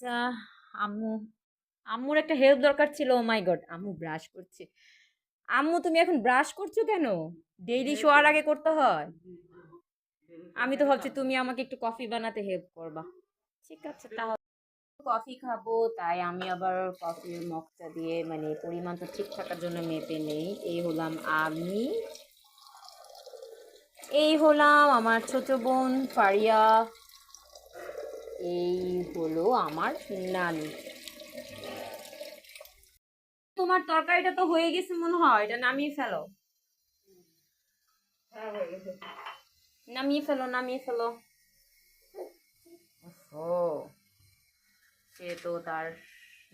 আচ্ছা, আম্মু আম্মুর একটা হেল্প দরকার ছিল। ও মাই গড, আম্মু ব্রাশ করছে। আম্মু তুমি এখন ব্রাশ করছো কেন? ডেইলি শোয়ার আগে করতে হয়। আমি তো ভাবছি তুমি আমাকে একটু কফি বানাতে হেল্প করবা। ঠিক আছে, তাহলে কফি খাবো, তাই আমি আবার কফির মগটা দিয়ে মানে পরিমাণটা ঠিক থাকার জন্য মেপে নেই। এই হলাম আমি, এই হলাম আমার ছোট বোন ফারিয়া, এই হলো আমার নানু। তোমার তরকারিটা তো হয়ে গেছে মনে হয়, এটা নামিয়ে ফেলো। নামিয়ে ফেলো, নামিয়ে ফেলো। ও, সে তো তার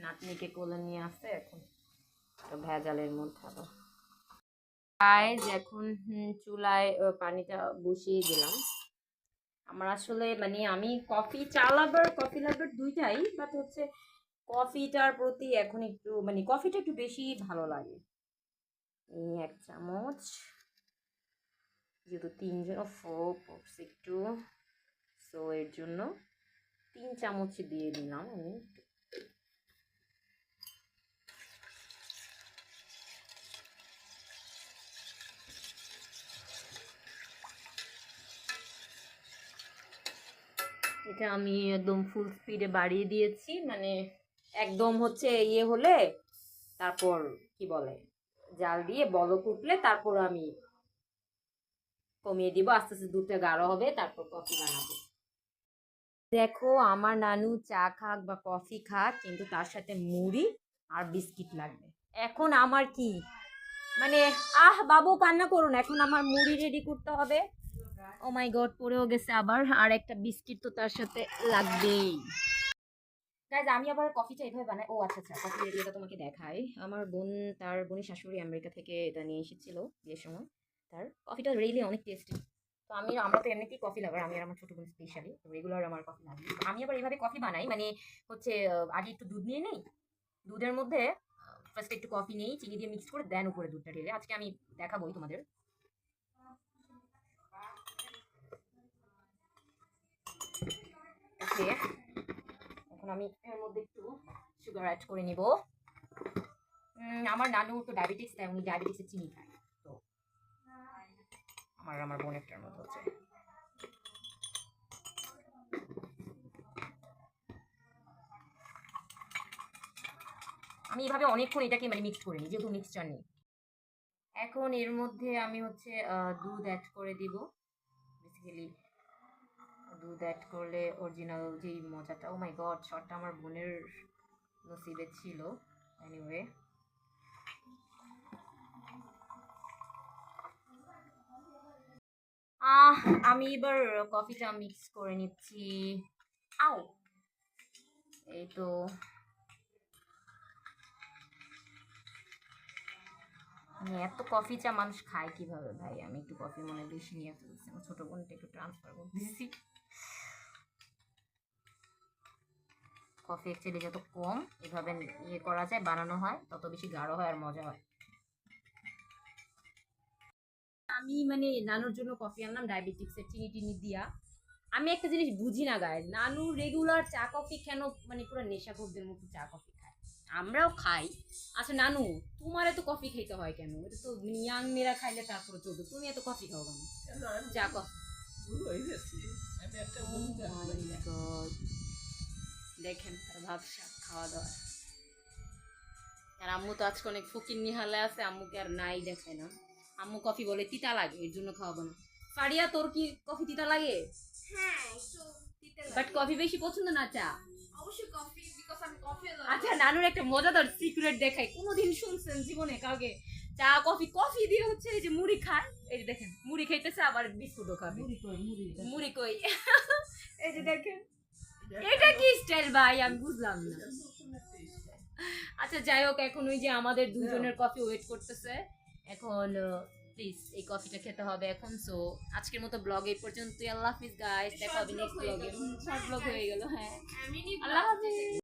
নাতনিকে কোলে নিয়ে আসছে, এখন তো ভেজালের মধ্যে আবার। গাইস, এখন চুলায় পানিটা বসিয়ে দিলাম। আমার আসলে মানে আমি কফি চা লাভার কফি লাভার দুইটাই, বাট হচ্ছে কফিটার প্রতি এখন একটু মানে কফিটা একটু বেশি ভালো লাগে। এই 1 চামচ, যেহেতু তিনজন পড়ছে একটু, সো এর জন্য 3 চামচ দিয়ে দিলাম আমি। এটা আমি একদম ফুল স্পিডে বাড়িয়ে দিয়েছি, মানে একদম হচ্ছে ইয়ে হলে তারপর কি বলে জাল দিয়ে বলক উঠলে তারপর আমি কমিয়ে দিব, আস্তে আস্তে দুধটা গাঢ় হবে, তারপর কফি বানাবো। দেখো, আমার নানু চা খাক বা কফি খাক, কিন্তু তার সাথে মুড়ি আর বিস্কিট লাগবে। এখন আমার কি মানে, বাবু কান্না করুন, এখন আমার মুড়ি রেডি করতে হবে। ও মাই গড, পড়েও গেছে আবার, আর একটা বিস্কিট তো তার সাথে লাগবেই। গাইজ, আমি আবার কফিটা এইভাবে বানাই। ও আচ্ছা আচ্ছা, কফি রেডিওটা তোমাকে দেখাই। আমার বোন, তার বোনের শাশুড়ি আমেরিকা থেকে এটা নিয়ে এসেছিল বিয়ের সময়। তার কফিটা রিয়েলি অনেক টেস্টি। তো আমরা তো এমনিতেই কফি লাভার, আমি আর আমার ছোট বোন স্পেশালি রেগুলার আমার কফি লাগে। আমি আবার এইভাবে কফি বানাই, মানে হচ্ছে আগে একটু দুধ নিয়ে নেই, দুধের মধ্যে ফার্স্ট একটু কফি নেই, চিনি দিয়ে মিক্স করে দেন উপরে দুধটা ঢেলে। আজকে আমি দেখাবোই তোমাদের। ওকে, এখন আমি এর মধ্যে একটু সুগার অ্যাড করে নিব। আমার নানু তো ডায়াবেটিস, তাই উনি ডায়াবেটিসের চিনি খায়। তো আমার বোনেরটার মতো হচ্ছে। আমি এভাবে অনেকক্ষণ এটাকে মানে মিক্স করে নিই, যেহেতু মিক্সচার নেই। এখন এর মধ্যে আমি হচ্ছে দুধ অ্যাড করে দিব। বেসিক্যালি দুধ অ্যাড করলে অরিজিনাল যেই মজাটা, ও মাই গড, শটটা আমার বোনের নসিবে ছিল। এনিওয়ে, আমি এবার কফিটা মিক্স করে নিচ্ছি। আও, এই তো। মানে এত কফি চা মানুষ খায় কিভাবে ভাই? আমি একটু কফি মনে বেশি নিয়ে ফেলছি, আমার ছোট বোনটা একটু ট্রান্সফার করে দিচ্ছি। কফি অ্যাকচুয়ালি যত কম এভাবে ইয়ে করা যায়, বানানো হয়, তত বেশি গাঢ় হয় আর মজা হয়। আমি মানে নানুর জন্য কফি আনলাম ডায়াবেটিক্সের, চিনি টিনি দিয়া। আমি একটা জিনিস বুঝি না গায়ে, নানু রেগুলার চা কফি কেন মানে পুরো নেশাখোরদের মতো চা কফি খায়? আমরাও খাই। আচ্ছা নানু, তোমার এত কফি খেতে হয় কেন? এটা তো ইয়াং মেয়েরা খাইলে তারপরে চলবে, তুমি এত কফি খাও কেন? চা কফি দেখেন তার ভাবসা খাওয়া দাওয়া। আর আম্মু তো আজকে অনেক ফকির নিহালে আছে, আম্মুকে আর নাই দেখায় না। আম্মু কফি বলে তিতা লাগে, এর জন্য খাওয়াবো না। ফারিয়া, তোর কি কফি তিতা লাগে? হ্যাঁ, একটু তিতে বাট লাগে। কফি বেশি পছন্দ না চা? অবশ্যই কফি, বিকজ আমি কফি লাভার। আচ্ছা, নানুর একটা মজাদার সিক্রেট দেখাই। কোনোদিন শুনছেন জীবনে কাউকে চা কফি কফি দিয়ে হচ্ছে এই যে মুড়ি খায়? এই যে দেখেন, মুড়ি খাইতেছে আবার বিস্কুটও খাবে। মুড়ি কই? এই যে দেখেন, এটা কি স্টাইল ভাই? আমি বুঝলাম না। আচ্ছা যাই হোক, এখন ওই যে আমাদের দুজনের কফি ওয়েট করতেছে। এখন প্লিজ এই কফিটা খেতে হবে এখন। সো আজকের মতো ব্লগ এই পর্যন্তই। আল্লাহ হাফিজ গাইস, দেখা হবে নেক্সট ব্লগে। শর্ট ব্লগ হয়ে গেল, হ্যাঁ। আল্লাহ হাফিজ।